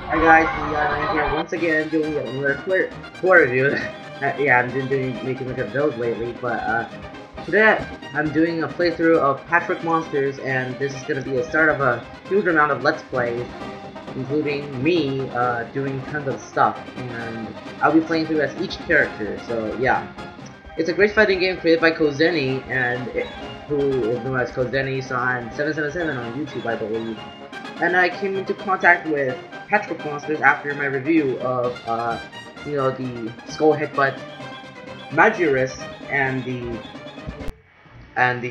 Hi guys, I'm here once again doing another tour review. Yeah, I've been making much of those lately, but today I'm doing a playthrough of Patrick Monsters, and this is going to be a start of a huge amount of Let's Plays, including me doing tons of stuff, and I'll be playing through as each character, so yeah. It's a great fighting game created by Kozeni, who is known as Kozeni-san777 on YouTube, I believe. And I came into contact with Patrick Monsters after my review of, the Skull Headbutt Majorus and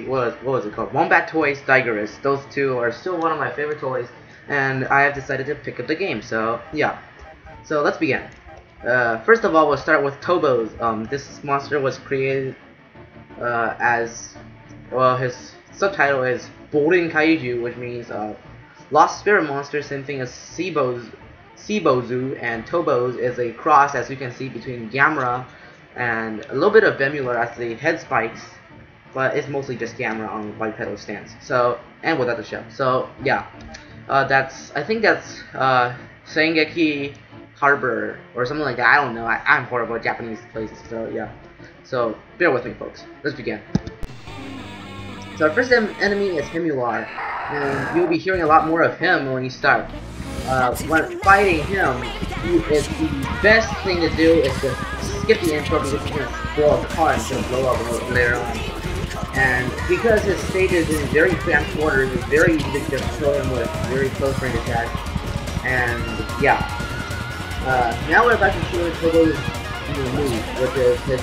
what was it called? Wombat Toys Digerus. Those two are still one of my favorite toys, and I have decided to pick up the game. So yeah, so let's begin. First of all, we'll start with Tohboze. This monster was created as, well, his subtitle is Boarding Kaiju, which means Lost Spirit Monster, same thing as Seabozu, and Tohboze is a cross, as you can see, between Gamera and a little bit of Bemula as the head spikes, but it's mostly just Gamera on bipedal stance. So, and without the shell. So yeah, I think that's Sengeki Harbor or something like that. I don't know. I'm horrible at Japanese places. So yeah. So bear with me, folks. Let's begin. So our first enemy is Himular, and you'll be hearing a lot more of him when you start. When fighting him, the best thing to do is to skip the intro because he's going to blow up the car and he's going to blow up later on. And because his stages in very cramped quarters, it's very easy to just kill him with very close range attacks. And yeah. Now we're about to show Tohboze's move, which is his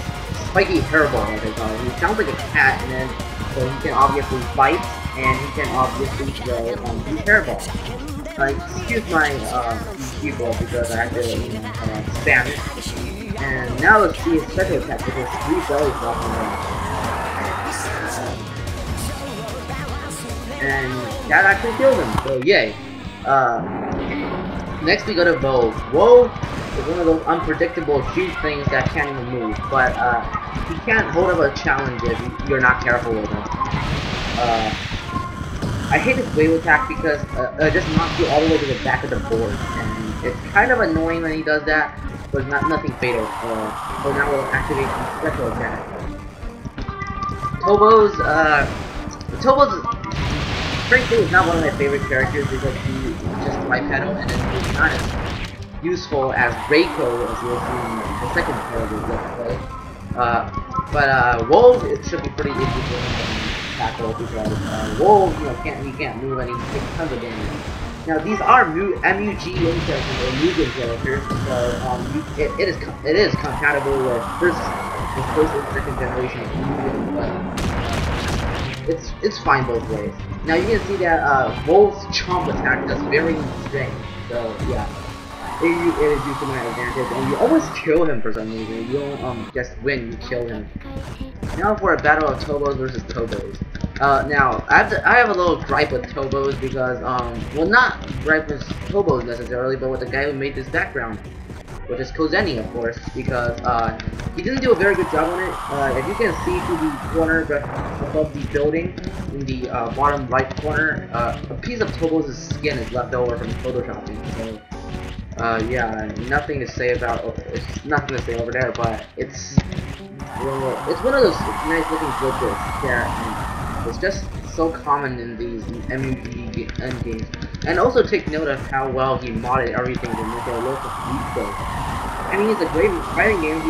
spiky hairball, as they call it. He sounds like a cat, and then so he can obviously bite, and he can obviously throw his hairball. Excuse my keyboard because I have to spam it. And now let's see his special attack with his 3 belly flopping around. And that actually killed him, so yay. Next we go to Woe. Woe is one of those unpredictable huge things that can't even move, but he can't hold up a challenge if you're not careful with him. I hate his wave attack because it just knocks you all the way to the back of the board, and it's kind of annoying when he does that, but nothing fatal. So now we'll activate the special attack. Tohboze, frankly, is not one of my favorite characters because he just bipedal and it's not as useful as Reiko, as you'll see in the second part of the Let's Play. But Woe, it should be pretty easy for him to tackle because Woe, he can't move and he takes tons of damage. Now these are MUG characters or Mugen characters, so it is compatible with the first and second generation of Mugen, but it's fine both ways. Now you can see that Woe's chomp attack does very strange, so yeah, it is used to my advantage, and you almost kill him for some reason. You don't just win, you kill him. Now for a battle of Tohboze versus Tohboze. Now I have a little gripe with Tohboze because well, not gripe with Tohboze necessarily, but with the guy who made this background, which is Kozeni, of course, because he didn't do a very good job on it. If you can see to the corner above the building, in the bottom right corner, a piece of Tohboze's skin is left over from photoshopping. So, yeah, nothing to say over there. But it's one of those nice looking glitches that it's just so common in these MUG endgames. And also take note of how well he modded everything to make it look beautiful. I mean, it's a great fighting game.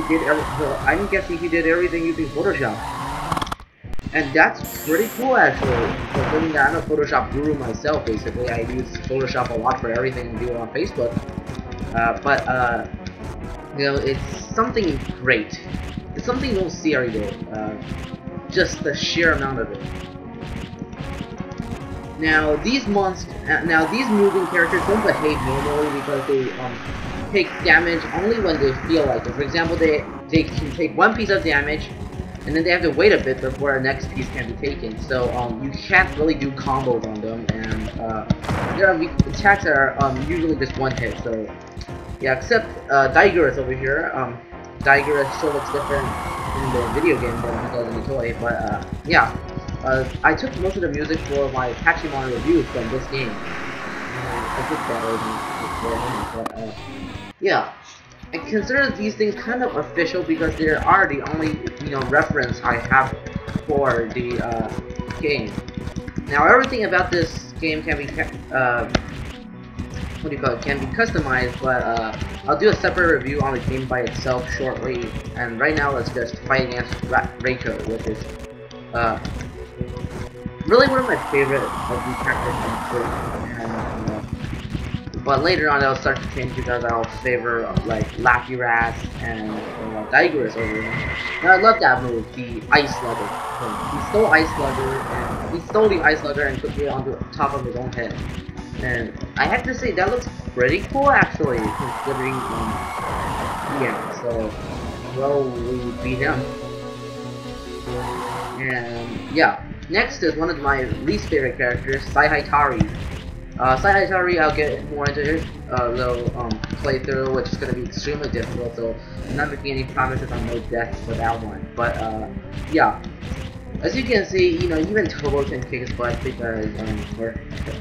I'm guessing he did everything using Photoshop. And that's pretty cool, actually. Considering that I'm a Photoshop guru myself, basically. I use Photoshop a lot for everything I do on Facebook. It's something great. It's something you don't see every day. Just the sheer amount of it. Now these moving characters don't behave normally because they take damage only when they feel like it. For example, they can take one piece of damage, and then they have to wait a bit before our next piece can be taken. So you can't really do combos on them, and their attacks are usually just one hit. So yeah, except Digerus over here. Digerus still looks different in the video game than he does in the toy, but yeah. I took most of the music for my Pachimon reviews from this game. a bit better than before, but yeah. I consider these things kind of official because they are the only, reference I have for the game. Now everything about this game can be can be customized, but I'll do a separate review on the game by itself shortly. And right now, let's just fight against Reiko, which is really one of my favorite of these characters. But later on, that'll start to change because I'll favor like Laffy Rat and Dainessen over him. Now I love that move, the Ice Slugger. He stole Ice Slugger, and he stole the Ice Slugger and put it on the top of his own head. And I have to say that looks pretty cool actually, considering so well we beat him. And yeah, next is one of my least favorite characters, Saitari. Saitari, I'll get more into his little playthrough, which is going to be extremely difficult, so I'm not making any promises on no deaths for that one. But yeah. As you can see, even Tohboze can kick his butt because, or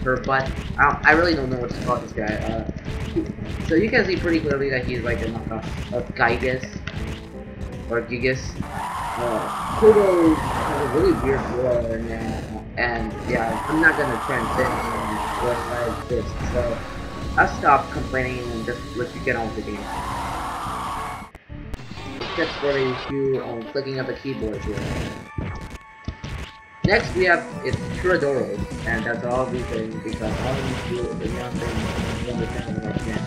her butt. I really don't know what to call this guy. So you can see pretty clearly that he's like a knockoff of Gigas or Gigas. Tohboze has a really weird roar, and yeah, I'm not gonna try and fit like this. So I'll stop complaining and just let you get on with the game. Tips for you on clicking up the keyboard here. Next we have it's Tohboze, and that's all we say because all we do is one thing to understand what I can.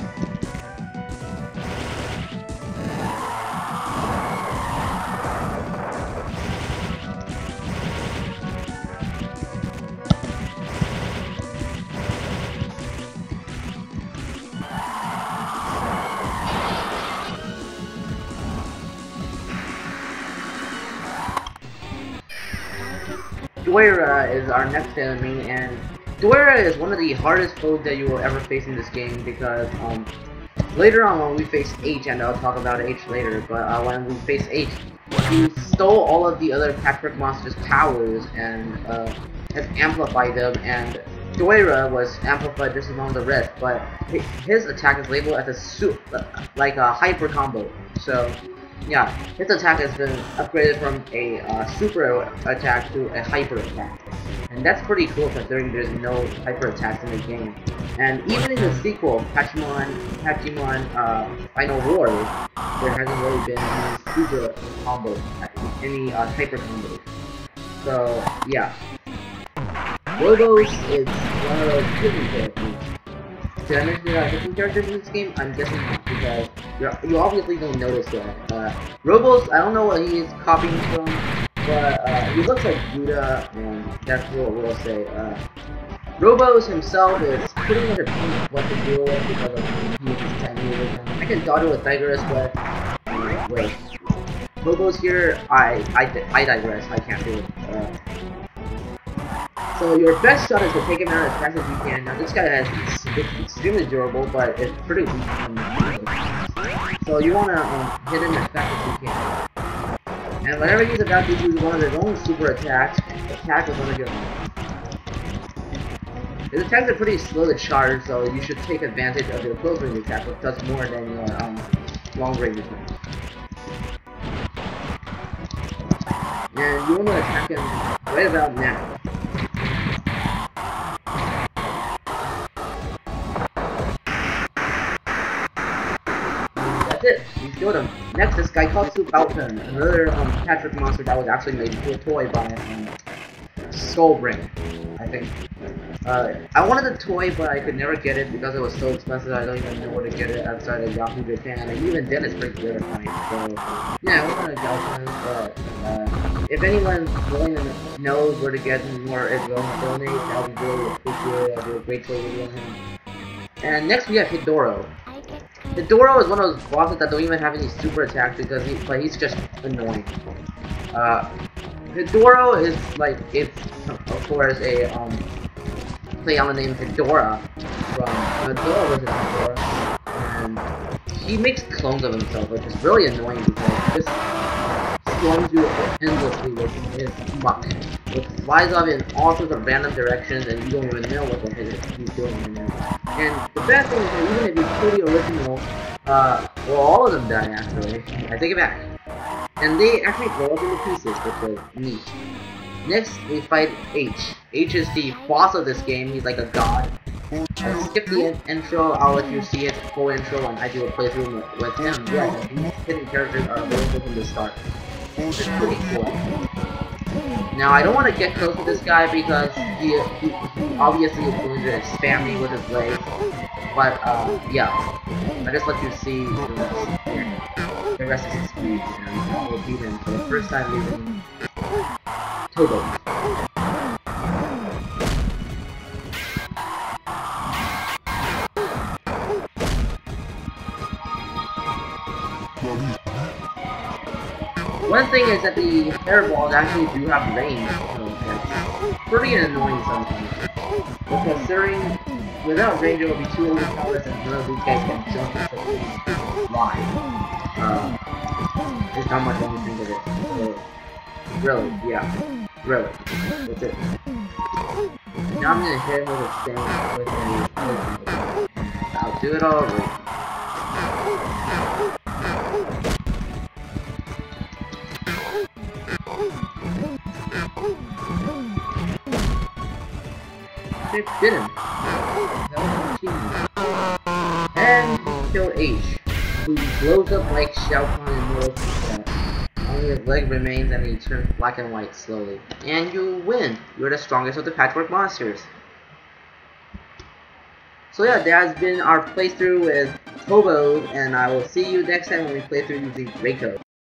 Doira is our next enemy, and Doira is one of the hardest foes that you will ever face in this game because later on when we face H, and I'll talk about H later, but when we face H, he stole all of the other Patrick monsters' powers and has amplified them, and Doira was amplified just among the rest, but his attack is labeled as a hyper combo. So yeah, his attack has been upgraded from a super attack to a hyper attack. And that's pretty cool considering there's no hyper attacks in the game. And even in the sequel, Pachimon Final War, there hasn't really been any super combos, any hyper combos. So yeah. Tohboze is one of those hidden characters. Did I mention there are different characters in this game? I'm guessing not, because you obviously don't notice that. Tohboze, I don't know what he is copying from, but he looks like Buddha, and that's what we'll say. Tohboze himself is pretty much a pain in what to deal with because of he is 10 years. I can dodge it with Tigris, but wait. Tohboze here, I digress. I can't do it. So your best shot is to take him out as fast as you can. Now this guy it's extremely durable, but it's pretty weak. So you want to hit him as fast as you can. And whenever he's about to use one of his own super attacks, attack with one of your own. His attacks are pretty slow to charge, so you should take advantage of your close range attack, which does more than your long range attack. And you want to attack him right about now. It. You killed him. Next, this guy called Tohboze, another Patrick monster that was actually made into a toy by Skullbrain, I think. I wanted a toy, but I could never get it because it was so expensive. I don't even know where to get it outside of Yahoo Japan, and even then it's pretty terrifying. So yeah, I wanted a Galton, but if anyone willing to knows where to get him or is willing to donate, that would be really appreciated. I'd do a great trade with him. And next we have Hidoro. Hidoro is one of those bosses that don't even have any super attacks because he's just annoying. Hidoro is like, it's of course a play on the name Hidora from Hidora vs. Hidora, and he makes clones of himself, which is really annoying because this clones you endlessly with his muck. which flies off in all sorts of random directions, and you don't even know what the heck he's doing in there. And the bad thing is that even if you kill the original, well, all of them die actually. I take it back. And they actually blow up into pieces, which was neat. Next, we fight H. H is the boss of this game. He's like a god. I'll skip the intro. I'll let you see it full intro when I do a playthrough with him. Yeah, these hidden characters are available from the start. It's pretty cool. Now, I don't want to get close to this guy because he obviously is going to spam me with his legs. But, yeah. I just let you see the rest of his speed, and I will beat him for the first time using Tohboze. One thing is that the hairballs actually do have range, so that's pretty annoying sometimes. But considering without range it would be too overpowered and none of these guys can jump except for fly. There's not much I can think of it. So, really, yeah. Really. That's it. Now I'm gonna hit him with a stand with a I'll do it all over. It did him. That was achievement. And kill H, who blows up like Shao Kahn in Mortal Kombat. Only his leg remains and he turns black and white slowly. And you win! You're the strongest of the Patchwork monsters. So yeah, that has been our playthrough with Tohboze, and I will see you next time when we play through using Reiko.